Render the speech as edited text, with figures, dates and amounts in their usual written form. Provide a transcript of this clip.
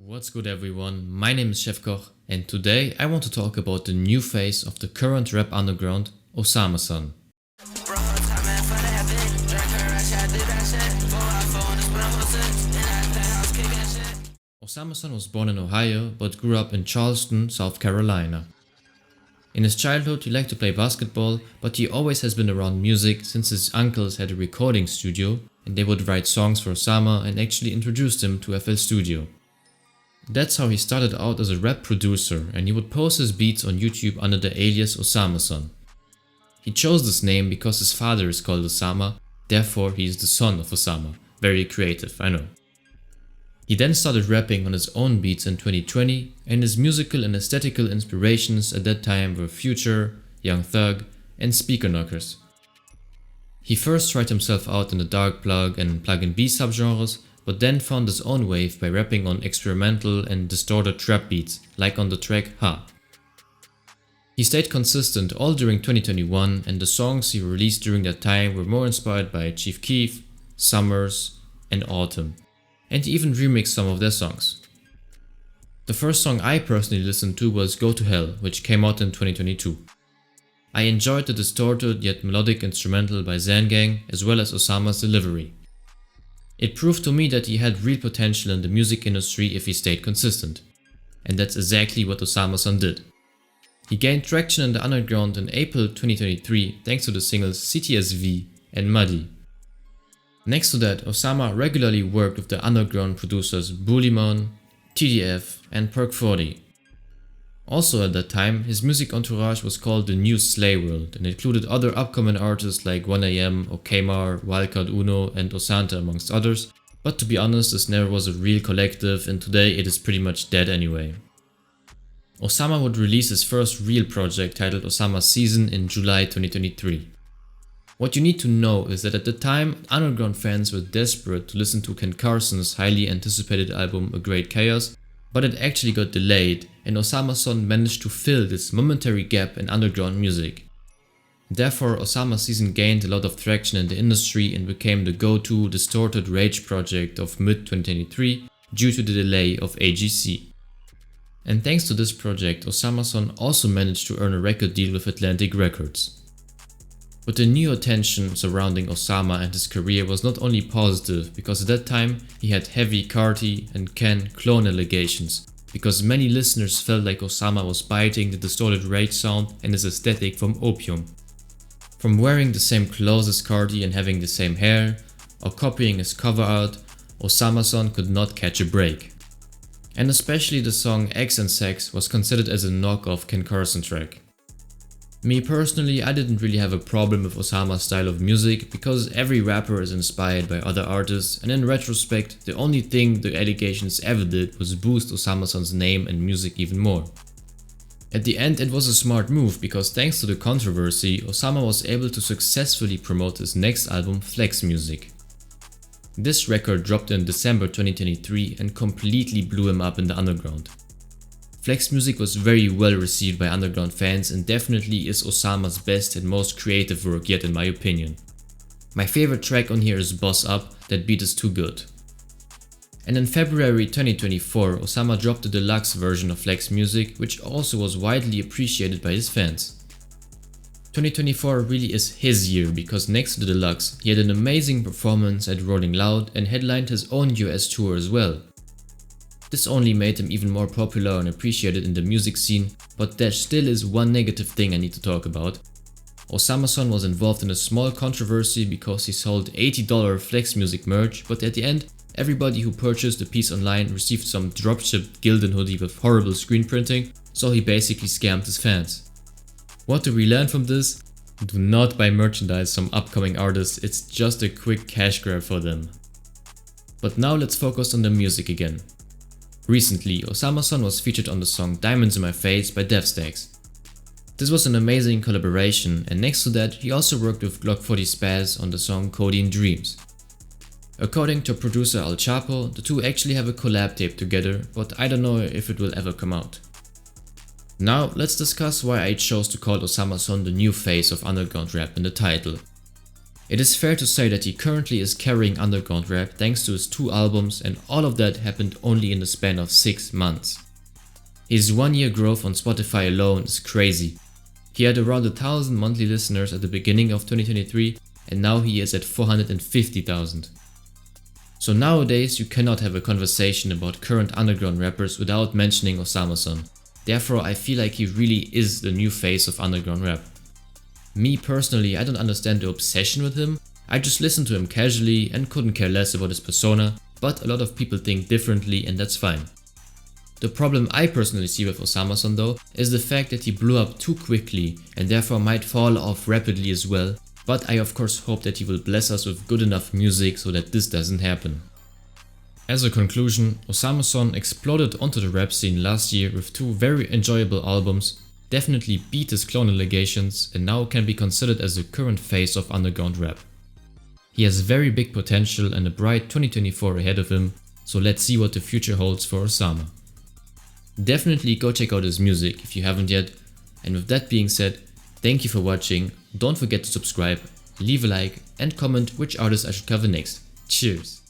What's good everyone, my name is Chefkoch and today I want to talk about the new face of the current rap underground, OsamaSon. OsamaSon was born in Ohio but grew up in Charleston, South Carolina. In his childhood he liked to play basketball, but he always has been around music since his uncles had a recording studio and they would write songs for Osama and actually introduced him to FL Studio. That's how he started out as a rap producer, and he would post his beats on YouTube under the alias OsamaSon. He chose this name because his father is called Osama, therefore he is the son of Osama. Very creative, I know. He then started rapping on his own beats in 2020, and his musical and aesthetical inspirations at that time were Future, Young Thug and Speaker Knockers. He first tried himself out in the dark plug and plug-and-B subgenres, but then found his own wave by rapping on experimental and distorted trap beats, like on the track Ha. He stayed consistent all during 2021, and the songs he released during that time were more inspired by Chief Keef, Summers and Autumn, and he even remixed some of their songs. The first song I personally listened to was Go to Hell, which came out in 2022. I enjoyed the distorted yet melodic instrumental by Zangang as well as Osama's delivery. It proved to me that he had real potential in the music industry if he stayed consistent. And that's exactly what OsamaSon did. He gained traction in the underground in April 2023 thanks to the singles CTS-V and Muddy. Next to that, Osama regularly worked with the underground producers Bulimon, TDF and Perk 40. Also at that time, his music entourage was called the New Slayworld and included other upcoming artists like 1AM, Okmar, Wildcard Uno and Osanta amongst others, but to be honest this never was a real collective and today it is pretty much dead anyway. Osama would release his first real project titled Osama Season in July 2023. What you need to know is that at the time underground fans were desperate to listen to Ken Carson's highly anticipated album A Great Chaos, but it actually got delayed and OsamaSon managed to fill this momentary gap in underground music. Therefore Osama Season gained a lot of traction in the industry and became the go-to distorted rage project of mid-2023 due to the delay of AGC. And thanks to this project OsamaSon also managed to earn a record deal with Atlantic Records. But the new attention surrounding Osama and his career was not only positive because at that time he had heavy Carti and Ken clone allegations, because many listeners felt like Osama was biting the distorted rage sound and his aesthetic from Opium. From wearing the same clothes as Carti and having the same hair, or copying his cover art, OsamaSon could not catch a break. And especially the song X and Sex was considered as a knockoff Ken Carson track. Me personally, I didn't really have a problem with Osama's style of music because every rapper is inspired by other artists, and in retrospect the only thing the allegations ever did was boost OsamaSon's name and music even more. At the end it was a smart move because thanks to the controversy Osama was able to successfully promote his next album Flex Music. This record dropped in December 2023 and completely blew him up in the underground. Flex Music was very well received by underground fans and definitely is Osama's best and most creative work yet in my opinion. My favorite track on here is Boss Up, that beat is too good. And in February 2024 Osama dropped the deluxe version of Flex Music, which also was widely appreciated by his fans. 2024 really is his year because next to the deluxe he had an amazing performance at Rolling Loud and headlined his own US tour as well. This only made him even more popular and appreciated in the music scene, but there still is one negative thing I need to talk about. OsamaSon was involved in a small controversy because he sold $80 Flex Music merch, but at the end everybody who purchased the piece online received some dropshipped Gildan hoodie with horrible screen printing, so he basically scammed his fans. What do we learn from this? Do not buy merchandise from upcoming artists, it's just a quick cash grab for them. But now let's focus on the music again. Recently, OsamaSon was featured on the song Diamonds in My Face by Devstacks. This was an amazing collaboration, and next to that he also worked with Glock 40 Spaz on the song Codeine Dreams. According to producer Al Chapo, the two actually have a collab tape together, but I don't know if it will ever come out. Now let's discuss why I chose to call OsamaSon the new face of underground rap in the title. It is fair to say that he currently is carrying underground rap thanks to his 2 albums, and all of that happened only in the span of 6 months. His 1-year growth on Spotify alone is crazy. He had around 1,000 monthly listeners at the beginning of 2023 and now he is at 450,000. So nowadays you cannot have a conversation about current underground rappers without mentioning OsamaSon. Therefore I feel like he really is the new face of underground rap. Me personally, I don't understand the obsession with him. I just listen to him casually and couldn't care less about his persona, but a lot of people think differently and that's fine. The problem I personally see with OsamaSon though is the fact that he blew up too quickly and therefore might fall off rapidly as well, but I of course hope that he will bless us with good enough music so that this doesn't happen. As a conclusion, OsamaSon exploded onto the rap scene last year with 2 very enjoyable albums, definitely beat his clone allegations and now can be considered as the current face of underground rap. He has very big potential and a bright 2024 ahead of him, so let's see what the future holds for Osama. Definitely go check out his music if you haven't yet, and with that being said, thank you for watching, don't forget to subscribe, leave a like and comment which artist I should cover next. Cheers!